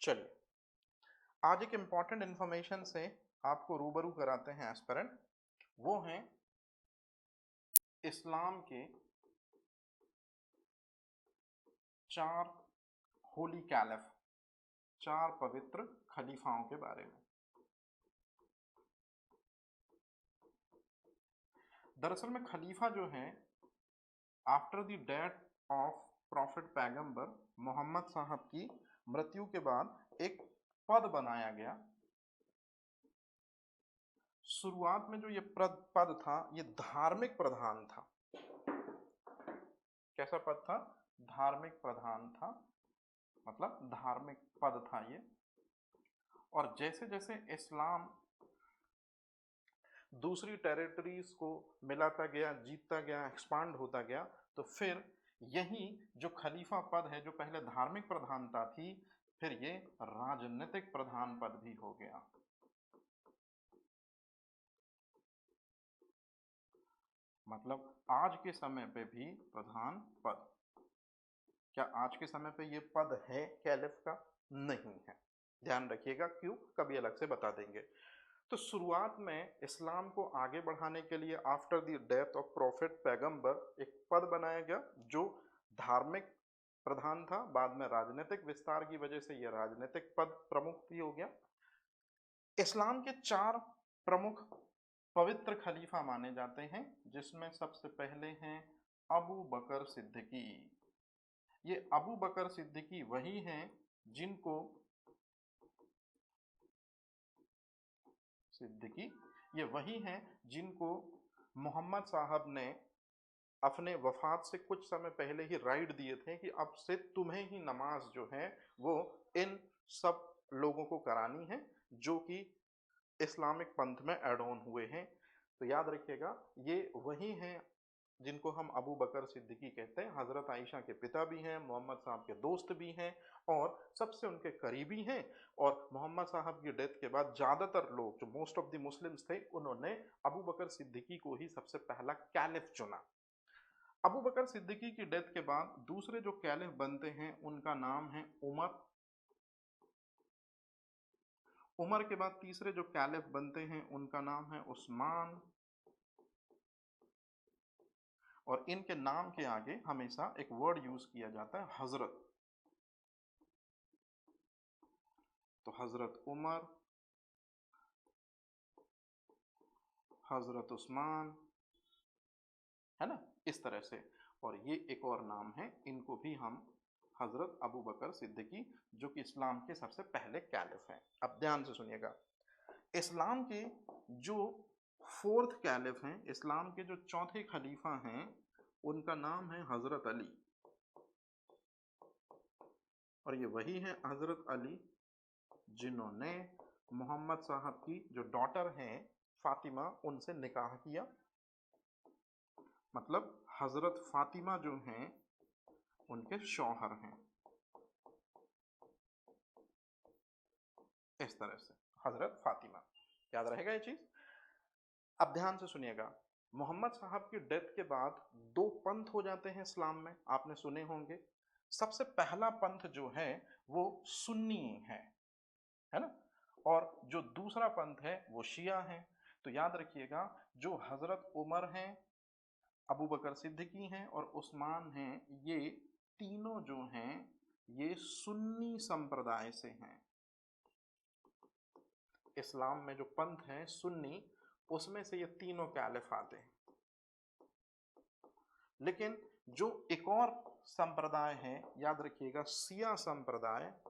चलिए, आज एक इम्पॉर्टेंट इंफॉर्मेशन से आपको रूबरू कराते हैं एस्पिरेंट। वो हैं इस्लाम के 4 होली कैलिफ, 4 पवित्र खलीफाओं के बारे में। दरअसल में खलीफा जो है, after the death of profit पैगंबर मोहम्मद साहब की मृत्यु के बाद एक पद बनाया गया। शुरुआत में जो ये पद था, ये धार्मिक प्रधान था। कैसा पद था? धार्मिक प्रधान था, मतलब धार्मिक पद था ये। और जैसे जैसे इस्लाम दूसरी टेरिटरीज को मिलाता गया, जीतता गया, एक्सपांड होता गया, तो फिर यही जो खलीफा पद है, जो पहले धार्मिक प्रधानता थी, फिर ये राजनीतिक प्रधान पद भी हो गया। मतलब आज के समय पे भी प्रधान पद। क्या आज के समय पे ये पद है कैलिफ का? नहीं है। ध्यान रखिएगा, क्यों, कभी अलग से बता देंगे। तो शुरुआत में इस्लाम को आगे बढ़ाने के लिए after the death of profit पैगंबर एक पद बनाया गया जो धार्मिक प्रधान था। बाद में राजनीतिक विस्तार की वजह से यह राजनीतिक पद प्रमुख भी हो गया। इस्लाम के 4 प्रमुख पवित्र खलीफा माने जाते हैं, जिसमें सबसे पहले हैं अबू बकर सिद्दीकी। ये अबू बकर सिद्दीकी वही हैं जिनको मोहम्मद साहब ने अपने वफात से कुछ समय पहले ही राइट दिए थे कि अब से तुम्हें ही नमाज जो है वो इन सब लोगों को करानी है जो कि इस्लामिक पंथ में ऐड ऑन हुए हैं। तो याद रखिएगा, ये वही हैं जिनको हम अबू बकर सिद्दीकी कहते हैं। हज़रत आयशा के पिता भी हैं, मोहम्मद साहब के दोस्त भी हैं और सबसे उनके करीबी हैं। और मोहम्मद साहब की डेथ के बाद ज़्यादातर लोग, जो मोस्ट ऑफ द मुस्लिम्स थे, उन्होंने अबू बकर सिद्दीकी को ही सबसे पहला कैलिफ चुना। अबू बकर सिद्दीकी की डेथ के बाद दूसरे जो कैलिफ बनते हैं उनका नाम है उमर। उमर के बाद तीसरे जो कैलिफ बनते हैं उनका नाम है उस्मान। और इनके नाम के आगे हमेशा एक वर्ड यूज किया जाता है, हजरत। तो हजरत उमर, हजरत उस्मान, है ना, इस तरह से। और ये एक और नाम है, इनको भी हम हजरत अबू बकर सिद्दीकी, जो कि इस्लाम के सबसे पहले कैलिफ हैं। अब ध्यान से सुनिएगा, इस्लाम के जो 4th कैलिफ हैं, इस्लाम के जो चौथे खलीफा हैं, उनका नाम है हजरत अली। और ये वही है हजरत अली जिन्होंने मोहम्मद साहब की जो डॉटर हैं फातिमा, उनसे निकाह किया। मतलब हजरत फातिमा जो हैं उनके शौहर हैं। इस तरह से हजरत फातिमा, याद रहेगा ये चीज। अब ध्यान से सुनिएगा, मोहम्मद साहब की डेथ के बाद 2 पंथ हो जाते हैं इस्लाम में, आपने सुने होंगे। सबसे पहला पंथ जो है वो सुन्नी है ना, और जो दूसरा पंथ है वो शिया है। तो याद रखिएगा, जो हजरत उमर हैं, अबू बकर सिद्दीकी हैं और उस्मान हैं, ये तीनों जो हैं ये सुन्नी संप्रदाय से हैं। इस्लाम में जो पंथ हैं सुन्नी, उसमें से ये तीनों कैलिफ आते हैं। लेकिन जो एक और संप्रदाय है, याद रखिएगा, शिया संप्रदाय,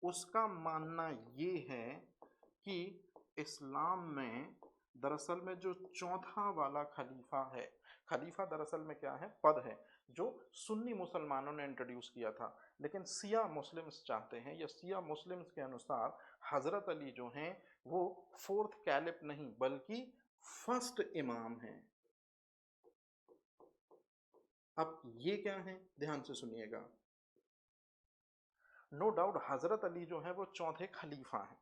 उसका मानना ये है कि इस्लाम में दरअसल में जो चौथा वाला खलीफा है, खलीफा दरअसल में क्या है, पद है जो सुन्नी मुसलमानों ने इंट्रोड्यूस किया था। लेकिन शिया मुस्लिम्स चाहते हैं, या शिया मुस्लिम्स के अनुसार हजरत अली जो हैं वो 4th कैलिफ नहीं बल्कि फर्स्ट इमाम हैं। अब ये क्या है, ध्यान से सुनिएगा। नो डाउट हजरत अली जो है वो चौथे खलीफा हैं,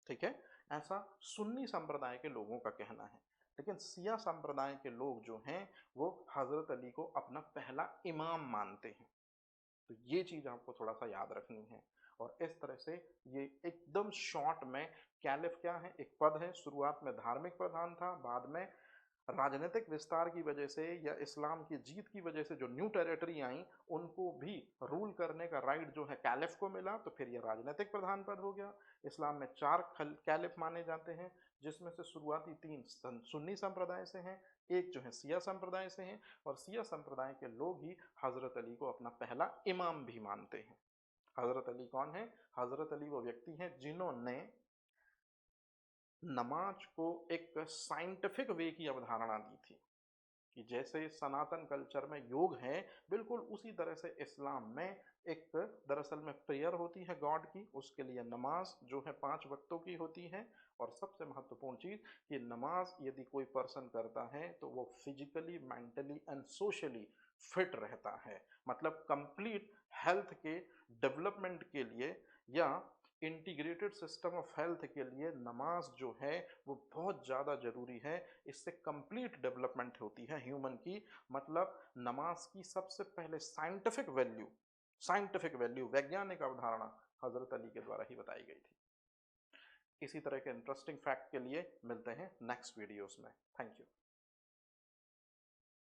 ठीक है, ऐसा सुन्नी संप्रदाय के लोगों का कहना है। लेकिन शिया संप्रदाय के लोग जो हैं वो हजरत अली को अपना पहला इमाम मानते हैं। तो ये चीज आपको थोड़ा सा याद रखनी है। और इस तरह से ये एकदम शॉर्ट में कैलिफ क्या है, एक पद है, शुरुआत में धार्मिक प्रधान था, बाद में राजनीतिक विस्तार की वजह से या इस्लाम की जीत की वजह से जो न्यू टेरिटरी आई उनको भी रूल करने का राइट जो है कैलिफ को मिला, तो फिर ये राजनीतिक प्रधान पद हो गया। इस्लाम में 4 कैलिफ माने जाते हैं, जिसमें से शुरुआती 3 सुन्नी संप्रदाय से हैं, एक जो है सिया संप्रदाय से हैं, और सिया संप्रदाय के लोग ही हजरत अली को अपना पहला इमाम भी मानते हैं। हजरत अली कौन है? हजरत अली वो व्यक्ति हैं जिन्होंने नमाज को एक साइंटिफिक वे की अवधारणा दी थी कि जैसे सनातन कल्चर में योग है, बिल्कुल उसी तरह से इस्लाम में एक दरअसल में प्रेयर होती है गॉड की, उसके लिए नमाज जो है 5 वक्तों की होती है। और सबसे महत्वपूर्ण चीज़ कि नमाज यदि कोई पर्सन करता है तो वो physically, mentally and socially fit रहता है, मतलब कंप्लीट हेल्थ के डेवलपमेंट के लिए या इंटीग्रेटेड सिस्टम ऑफ हेल्थ के लिए नमाज जो है वो बहुत ज़्यादा ज़रूरी है। इससे कंप्लीट डेवलपमेंट होती है ह्यूमन की। मतलब नमाज की सबसे पहले साइंटिफिक वैल्यू, वैज्ञानिक अवधारणा हजरत अली के द्वारा ही बताई गई थी। इसी तरह के इंटरेस्टिंग फैक्ट के लिए मिलते हैं नेक्स्ट वीडियोस में। Thank you.